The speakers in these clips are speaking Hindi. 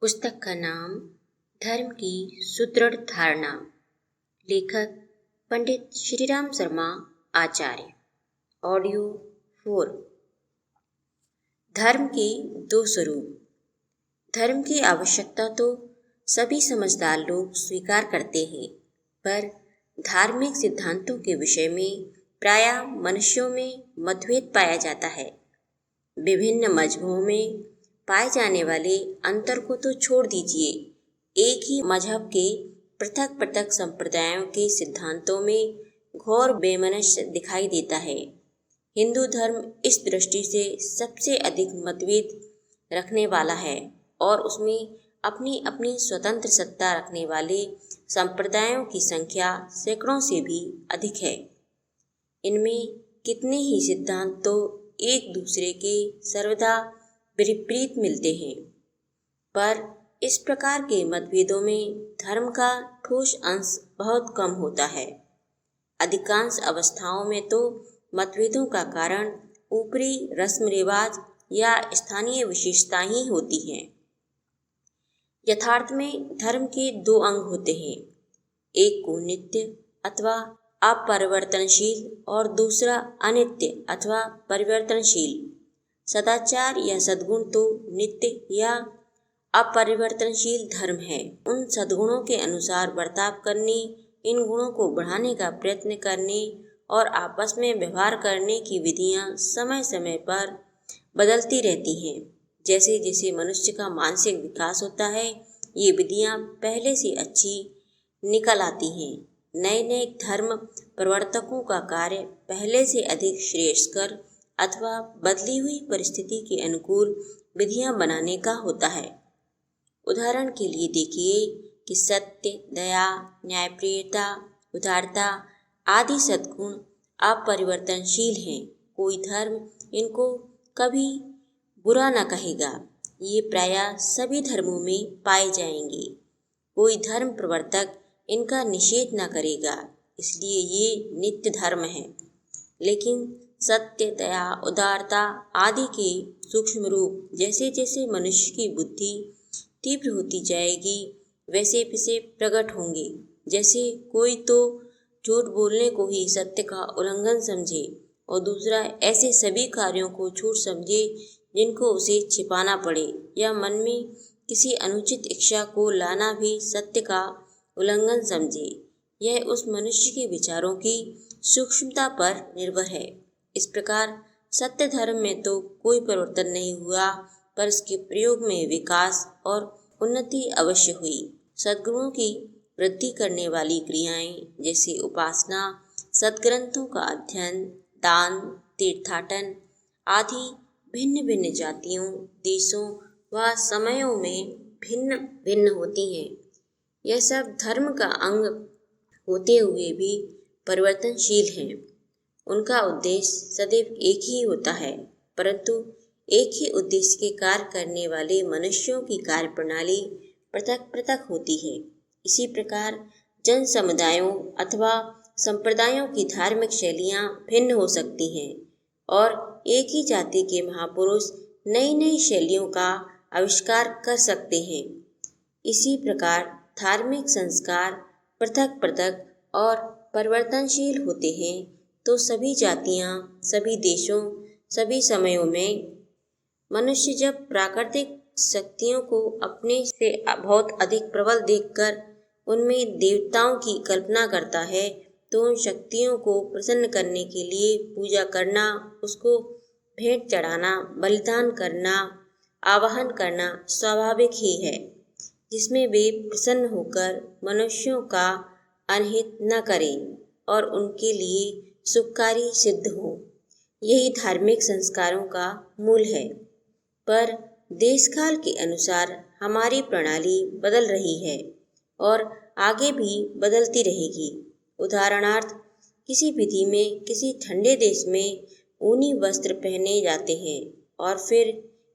पुस्तक का नाम धर्म की सुदृढ़ धारणा। लेखक पंडित श्रीराम शर्मा आचार्य। ऑडियो 4। धर्म के दो स्वरूप। धर्म की आवश्यकता तो सभी समझदार लोग स्वीकार करते हैं, पर धार्मिक सिद्धांतों के विषय में प्रायः मनुष्यों में मतभेद पाया जाता है। विभिन्न मजहबों में पाए जाने वाले अंतर को तो छोड़ दीजिए, एक ही मजहब के पृथक पृथक संप्रदायों के सिद्धांतों में घोर वैमनस्य दिखाई देता है। हिंदू धर्म इस दृष्टि से सबसे अधिक मतभेद रखने वाला है और उसमें अपनी अपनी स्वतंत्र सत्ता रखने वाले संप्रदायों की संख्या सैकड़ों से भी अधिक है। इनमें कितने ही सिद्धांत तो एक दूसरे के सर्वदा विपरीत मिलते हैं, पर इस प्रकार के मतभेदों में धर्म का ठोस अंश बहुत कम होता है। अधिकांश अवस्थाओं में तो मतभेदों का कारण ऊपरी रस्म रिवाज या स्थानीय विशेषता ही होती हैं। यथार्थ में धर्म के दो अंग होते हैं, एक को नित्य अथवा अपरिवर्तनशील और दूसरा अनित्य अथवा परिवर्तनशील। सदाचार या सद्गुण तो नित्य या अपरिवर्तनशील धर्म है। उन सद्गुणों के अनुसार बर्ताव करने, इन गुणों को बढ़ाने का प्रयत्न करने और आपस में व्यवहार करने की विधियां समय समय पर बदलती रहती हैं। जैसे जैसे मनुष्य का मानसिक विकास होता है, ये विधियां पहले से अच्छी निकल आती हैं। नए नए धर्म प्रवर्तकों का कार्य पहले से अधिक श्रेयस्कर अथवा बदली हुई परिस्थिति के अनुकूल विधियां बनाने का होता है। उदाहरण के लिए देखिए कि सत्य, दया, न्यायप्रियता, उदारता आदि सद्गुण अपरिवर्तनशील हैं। कोई धर्म इनको कभी बुरा न कहेगा। ये प्रायः सभी धर्मों में पाए जाएंगे। कोई धर्म प्रवर्तक इनका निषेध न करेगा, इसलिए ये नित्य धर्म है। लेकिन सत्य, दया, उदारता आदि के सूक्ष्म रूप जैसे जैसे मनुष्य की बुद्धि तीव्र होती जाएगी, वैसे वैसे प्रकट होंगे। जैसे कोई तो झूठ बोलने को ही सत्य का उल्लंघन समझे और दूसरा ऐसे सभी कार्यों को झूठ समझे जिनको उसे छिपाना पड़े, या मन में किसी अनुचित इच्छा को लाना भी सत्य का उल्लंघन समझे। यह उस मनुष्य के विचारों की सूक्ष्मता पर निर्भर है। इस प्रकार सत्य धर्म में तो कोई परिवर्तन नहीं हुआ, पर इसके प्रयोग में विकास और उन्नति अवश्य हुई। सद्गुणों की वृद्धि करने वाली क्रियाएं जैसे उपासना, सद्ग्रंथों का अध्ययन, दान, तीर्थाटन आदि भिन्न भिन्न जातियों, देशों व समयों में भिन्न भिन्न होती हैं। यह सब धर्म का अंग होते हुए भी परिवर्तनशील हैं। उनका उद्देश्य सदैव एक ही होता है, परंतु एक ही उद्देश्य के कार्य करने वाले मनुष्यों की कार्य प्रणाली पृथक पृथक होती है। इसी प्रकार जन समुदायों अथवा संप्रदायों की धार्मिक शैलियाँ भिन्न हो सकती हैं और एक ही जाति के महापुरुष नई नई शैलियों का आविष्कार कर सकते हैं। इसी प्रकार धार्मिक संस्कार पृथक पृथक और परिवर्तनशील होते हैं, तो सभी जातियाँ, सभी देशों, सभी समयों में मनुष्य जब प्राकृतिक शक्तियों को अपने से बहुत अधिक प्रबल देखकर उनमें देवताओं की कल्पना करता है, तो उन शक्तियों को प्रसन्न करने के लिए पूजा करना, उसको भेंट चढ़ाना, बलिदान करना, आवाहन करना स्वाभाविक ही है, जिसमें वे प्रसन्न होकर मनुष्यों का अनहित न करें और उनके लिए सुखकारी सिद्ध हो। यही धार्मिक संस्कारों का मूल है। पर देशकाल के अनुसार हमारी प्रणाली बदल रही है और आगे भी बदलती रहेगी। उदाहरणार्थ, किसी विधि में किसी ठंडे देश में ऊनी वस्त्र पहने जाते हैं और फिर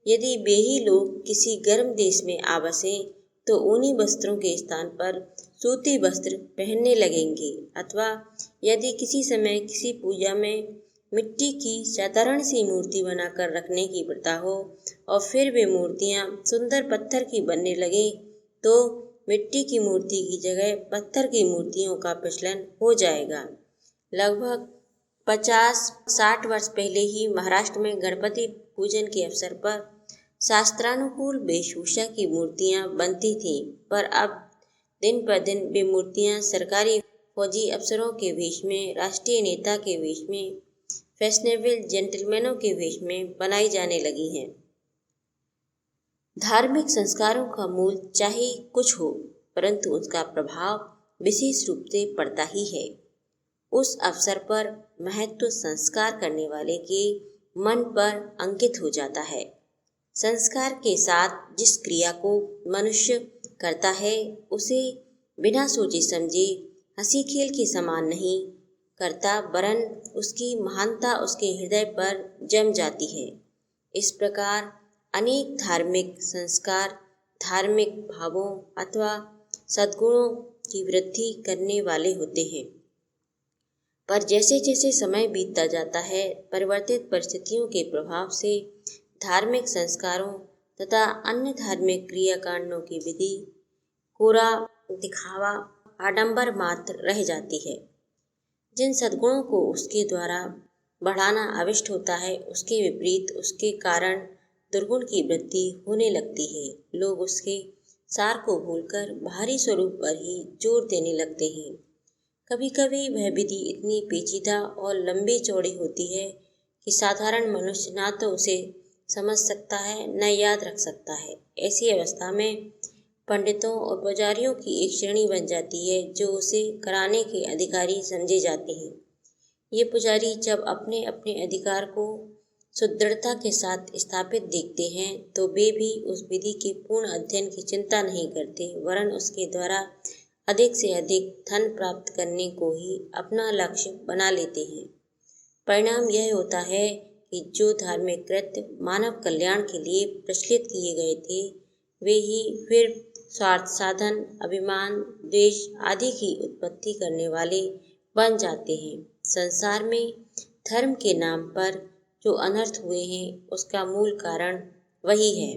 यदि वे ही लोग किसी गर्म देश में आ बसें तो ऊनी वस्त्रों के स्थान पर सूती वस्त्र पहनने लगेंगे। अथवा यदि किसी समय किसी पूजा में मिट्टी की साधारण सी मूर्ति बनाकर रखने की प्रथा हो और फिर वे मूर्तियाँ सुंदर पत्थर की बनने लगे तो मिट्टी की मूर्ति की जगह पत्थर की मूर्तियों का प्रचलन हो जाएगा। लगभग 50-60 वर्ष पहले ही महाराष्ट्र में गणपति पूजन के अवसर पर शास्त्रानुकूल वेशभूषा की मूर्तियाँ बनती थीं, पर अब दिन पर दिन वे मूर्तियाँ सरकारी फौजी अफसरों के वेश में, राष्ट्रीय नेता के वेश में, फैशनेबल जेंटलमैनों के वेश में बनाई जाने लगी हैं। धार्मिक संस्कारों का मूल चाहे कुछ हो, परंतु उसका प्रभाव विशेष रूप से पड़ता ही है। उस अवसर पर महत्व संस्कार करने वाले के मन पर अंकित हो जाता है। संस्कार के साथ जिस क्रिया को मनुष्य करता है उसे बिना सोचे समझे हंसी खेल के समान नहीं करता, वरन उसकी महानता उसके हृदय पर जम जाती है। इस प्रकार अनेक धार्मिक संस्कार धार्मिक भावों अथवा सद्गुणों की वृद्धि करने वाले होते हैं, पर जैसे जैसे समय बीतता जाता है, परिवर्तित परिस्थितियों के प्रभाव से धार्मिक संस्कारों तथा अन्य धार्मिक क्रियाकांडों की विधि कोरा दिखावा आडंबर मात्र रह जाती है। जिन सद्गुणों को उसके द्वारा बढ़ाना अविष्ट होता है, उसके विपरीत उसके कारण दुर्गुण की वृद्धि होने लगती है। लोग उसके सार को भूलकर बाहरी स्वरूप पर ही जोर देने लगते हैं। कभी कभी वह विधि इतनी पेचीदा और लंबी चौड़ी होती है कि साधारण मनुष्य ना तो उसे समझ सकता है न याद रख सकता है। ऐसी अवस्था में पंडितों और पुजारियों की एक श्रेणी बन जाती है जो उसे कराने के अधिकारी समझे जाते हैं। ये पुजारी जब अपने अपने अधिकार को सुदृढ़ता के साथ स्थापित देखते हैं तो वे भी उस विधि के पूर्ण अध्ययन की चिंता नहीं करते, वरन उसके द्वारा अधिक से अधिक धन प्राप्त करने को ही अपना लक्ष्य बना लेते हैं। परिणाम यह होता है कि जो धार्मिक कृत्य मानव कल्याण के लिए प्रचलित किए गए थे, वे ही फिर स्वार्थ साधन, अभिमान, द्वेष आदि की उत्पत्ति करने वाले बन जाते हैं। संसार में धर्म के नाम पर जो अनर्थ हुए हैं, उसका मूल कारण वही है।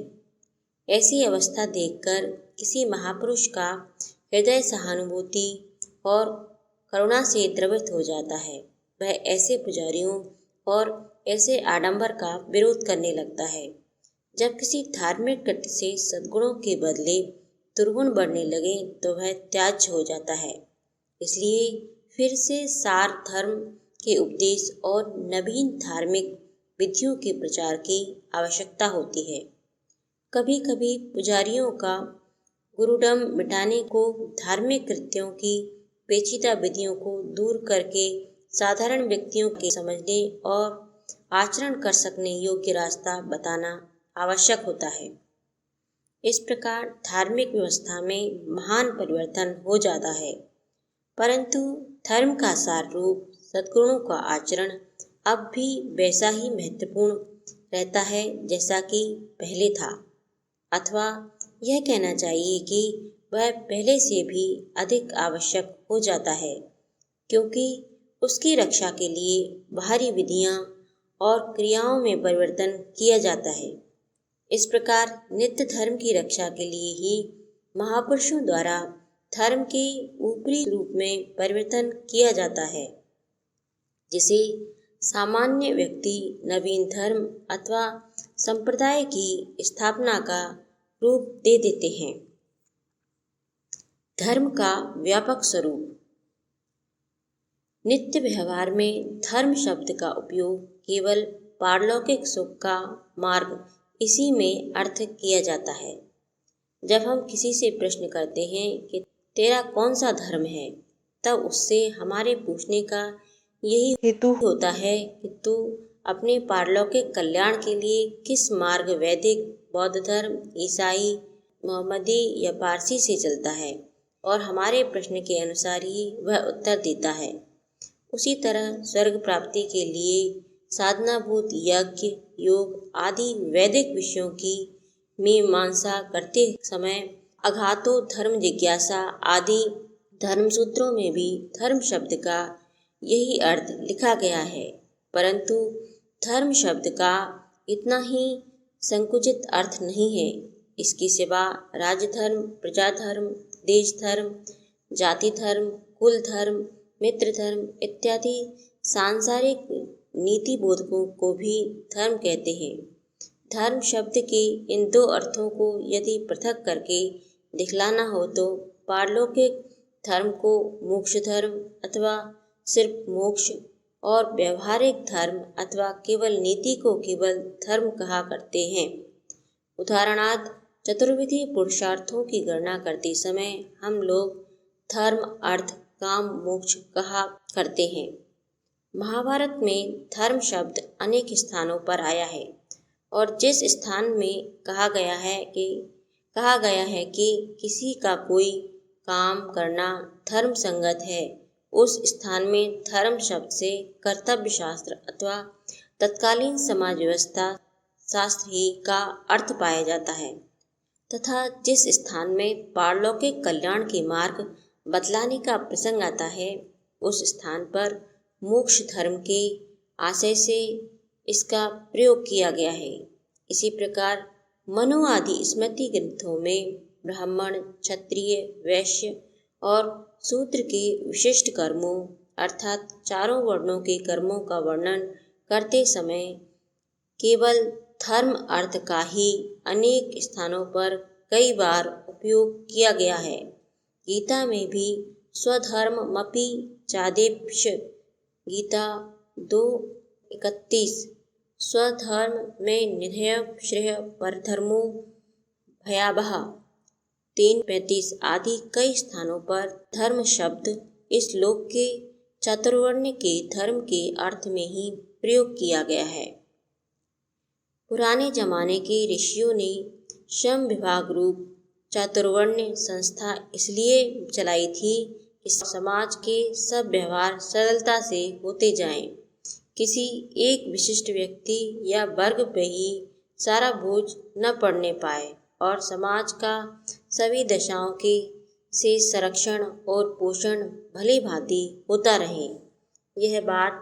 ऐसी अवस्था देखकर किसी महापुरुष का हृदय सहानुभूति और करुणा से द्रवित हो जाता है। वह ऐसे पुजारियों और ऐसे आडंबर का विरोध करने लगता है। जब किसी धार्मिक कृत्य से सद्गुणों के बदले दुर्गुण बढ़ने लगे तो वह त्याज्य हो जाता है। इसलिए फिर से सार धर्म के उपदेश और नवीन धार्मिक विधियों के प्रचार की आवश्यकता होती है। कभी कभी पुजारियों का गुरुडम मिटाने को, धार्मिक कृत्यों की पेचीदा विधियों को दूर करके साधारण व्यक्तियों के समझने और आचरण कर सकने योग्य रास्ता बताना आवश्यक होता है। इस प्रकार धार्मिक व्यवस्था में महान परिवर्तन हो जाता है, परंतु धर्म का सार रूप सद्गुणों का आचरण अब भी वैसा ही महत्वपूर्ण रहता है जैसा कि पहले था, अथवा यह कहना चाहिए कि वह पहले से भी अधिक आवश्यक हो जाता है, क्योंकि उसकी रक्षा के लिए बाहरी विधियां और क्रियाओं में परिवर्तन किया जाता है। इस प्रकार नित्य धर्म की रक्षा के लिए ही महापुरुषों द्वारा धर्म के ऊपरी रूप में परिवर्तन किया जाता है, जिसे सामान्य व्यक्ति नवीन धर्म अथवा संप्रदाय की स्थापना का रूप दे देते हैं। धर्म का व्यापक स्वरूप। नित्य व्यवहार में धर्म शब्द का उपयोग केवल पारलौकिक सुख का मार्ग इसी में अर्थ किया जाता है। जब हम किसी से प्रश्न करते हैं कि तेरा कौन सा धर्म है, तब उससे हमारे पूछने का यही हेतु होता है कि तू अपने पारलौकिक कल्याण के लिए किस मार्ग, वैदिक, बौद्ध धर्म, ईसाई, मोहम्मदी या पारसी से चलता है, और हमारे प्रश्न के अनुसार ही वह उत्तर देता है। उसी तरह स्वर्ग प्राप्ति के लिए साधनाभूत यज्ञ, योग आदि वैदिक विषयों की मीमांसा करते समय अघातो धर्म जिज्ञासा आदि धर्मसूत्रों में भी धर्म शब्द का यही अर्थ लिखा गया है। परंतु धर्म शब्द का इतना ही संकुचित अर्थ नहीं है। इसके सिवा राज्य धर्म, प्रजा धर्म, देश धर्म, जाति धर्म, कुल धर्म, मित्र धर्म इत्यादि सांसारिक नीति बोधकों को भी धर्म कहते हैं। धर्म शब्द के इन दो अर्थों को यदि पृथक करके दिखलाना हो तो पारलौकिक धर्म को मोक्ष धर्म अथवा सिर्फ मोक्ष और व्यवहारिक धर्म अथवा केवल नीति को केवल धर्म कहा करते हैं। उदाहरणार्थ, चतुर्विधि पुरुषार्थों की गणना करते समय हम लोग धर्म, अर्थ, काम, मोक्ष कहा करते हैं। महाभारत में धर्म शब्द अनेक स्थानों पर आया है और जिस स्थान में कहा गया है कि किसी का कोई काम करना धर्म संगत है, उस स्थान में धर्म शब्द से कर्तव्य शास्त्र अथवा तत्कालीन समाज व्यवस्था शास्त्र ही का अर्थ पाया जाता है, तथा जिस स्थान में पारलौकिक कल्याण के मार्ग बतलाने का प्रसंग आता है, उस स्थान पर मोक्ष धर्म के आशय से इसका प्रयोग किया गया है। इसी प्रकार मनु आदि स्मृति ग्रंथों में ब्राह्मण, क्षत्रिय, वैश्य और शूद्र के विशिष्ट कर्मों अर्थात चारों वर्णों के कर्मों का वर्णन करते समय केवल धर्म अर्थ का ही अनेक स्थानों पर कई बार उपयोग किया गया है। गीता में भी स्वधर्ममपि चादेप्य गीता 2:31 स्वधर्म में निधेय श्रेय परधर्मो भयावह 3:35 आदि कई स्थानों पर धर्म शब्द इस लोक के चातुर्वर्ण के धर्म के अर्थ में ही प्रयोग किया गया है। पुराने जमाने के ऋषियों ने श्रम विभाग रूप चातुर्वर्ण संस्था इसलिए चलाई थी कि समाज के सब व्यवहार सरलता से होते जाएं, किसी एक विशिष्ट व्यक्ति या वर्ग पे ही सारा बोझ न पड़ने पाए और समाज का सभी दशाओं के से संरक्षण और पोषण भली भांति होता रहे। यह बात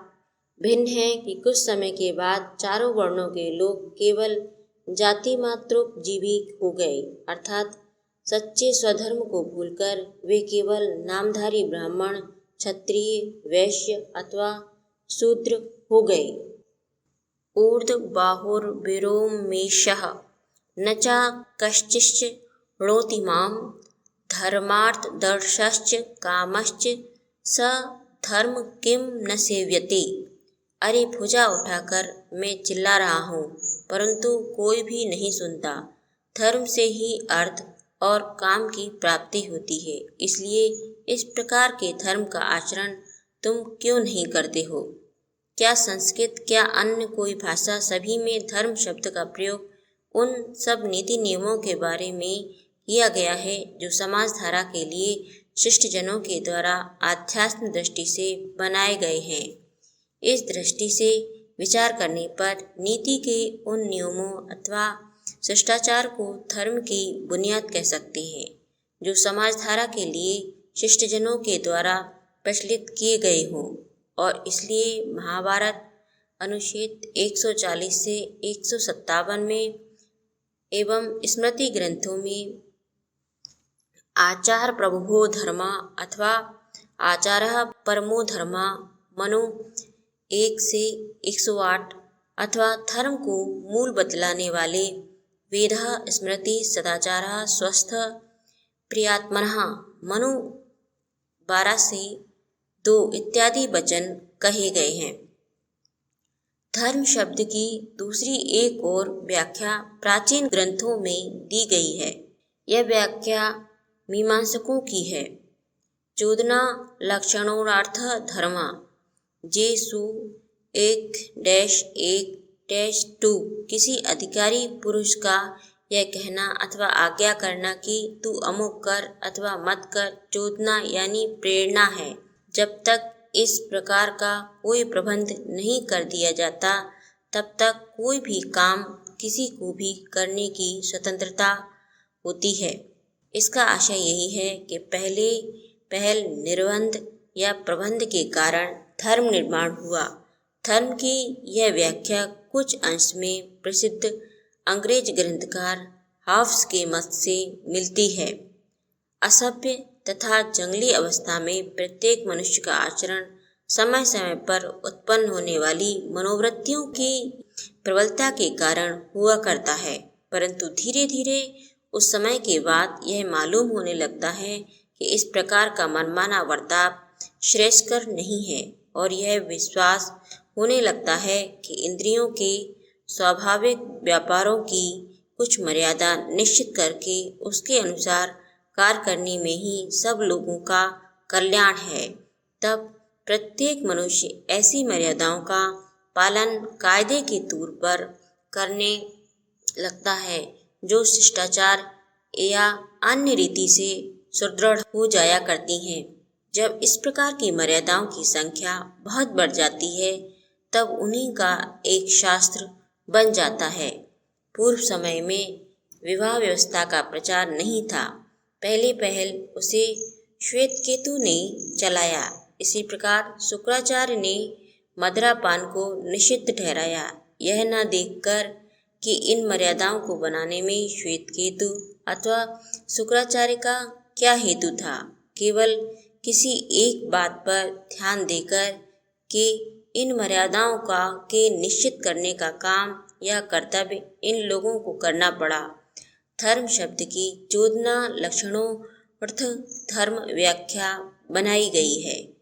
भिन्न है कि कुछ समय के बाद चारों वर्णों के लोग केवल जाति मात्रोपजीवी हो गए, अर्थात सच्चे स्वधर्म को भूलकर वे केवल नामधारी ब्राह्मण, क्षत्रिय, वैश्य अथवा शूद्र हो गए। ऊर्ध्वबाहुर्विरोमेशः न च कश्चिश्च णोति मां धर्मार्थदर्शश्च कामश्च स धर्म किम न सेव्यते। अरे भुजा उठाकर मैं चिल्ला रहा हूँ, परंतु कोई भी नहीं सुनता। धर्म से ही अर्थ और काम की प्राप्ति होती है, इसलिए इस प्रकार के धर्म का आचरण तुम क्यों नहीं करते हो? क्या संस्कृत, क्या अन्य कोई भाषा, सभी में धर्म शब्द का प्रयोग उन सब नीति नियमों के बारे में किया गया है जो समाज धारा के लिए शिष्ट जनों के द्वारा आध्यात्म दृष्टि से बनाए गए हैं। इस दृष्टि से विचार करने पर नीति के उन नियमों अथवा शिष्टाचार को धर्म की बुनियाद कह सकते हैं जो समाज धारा के लिए शिष्ट जनों के द्वारा प्रचलित किए गए हों, और इसलिए महाभारत अनुच्छेद 140 से 157 में एवं स्मृति ग्रंथों में आचार प्रभुभो धर्मा अथवा आचारः परमो धर्मा मनु 1 से 108 अथवा धर्म को मूल बतलाने वाले वेदः स्मृति सदाचारः स्वस्थ प्रियात्मनः मनु 12 से 2 इत्यादि वचन कहे गए हैं। धर्म शब्द की दूसरी एक और व्याख्या प्राचीन ग्रंथों में दी गई है। यह व्याख्या मीमांसकों की है। चोदना लक्षणोरार्थ धर्मा जेसु 1-1-2 किसी अधिकारी पुरुष का यह कहना अथवा आज्ञा करना कि तू अमुक कर अथवा मत कर चोदना यानी प्रेरणा है। जब तक इस प्रकार का कोई प्रबंध नहीं कर दिया जाता तब तक कोई भी काम किसी को भी करने की स्वतंत्रता होती है। इसका आशय यही है कि पहल निर्बंध या प्रबंध के कारण धर्म निर्माण हुआ, धर्म की यह व्याख्या कुछ अंश में प्रसिद्ध अंग्रेज ग्रंथकार हाफ्स के मत से मिलती है। असभ्य तथा जंगली अवस्था में प्रत्येक मनुष्य का आचरण समय समय पर उत्पन्न होने वाली मनोवृत्तियों की प्रबलता के कारण हुआ करता है, परंतु धीरे धीरे उस समय के बाद यह मालूम होने लगता है कि इस प्रकार का मनमाना बर्ताव श्रेयस्कर नहीं है और यह विश्वास होने लगता है कि इंद्रियों के स्वाभाविक व्यापारों की कुछ मर्यादा निश्चित करके उसके अनुसार कार्य करने में ही सब लोगों का कल्याण है। तब प्रत्येक मनुष्य ऐसी मर्यादाओं का पालन कायदे के तौर पर करने लगता है जो शिष्टाचार या अन्य रीति से सुदृढ़ हो जाया करती हैं। जब इस प्रकार की मर्यादाओं की संख्या बहुत बढ़ जाती है तब उन्हीं का एक शास्त्र बन जाता है। पूर्व समय में विवाह व्यवस्था का प्रचार नहीं था। पहले पहल उसे श्वेतकेतु ने चलाया। इसी प्रकार शुक्राचार्य ने मदिरापान को निषिद्ध ठहराया, यह न देखकर कि इन मर्यादाओं को बनाने में श्वेतकेतु अथवा शुक्राचार्य का क्या हेतु था। केवल किसी एक बात पर ध्यान देकर कि इन मर्यादाओं के निश्चित करने का काम या कर्तव्य इन लोगों को करना पड़ा। धर्म शब्द की 14 लक्षणों अर्थ धर्म व्याख्या बनाई गई है।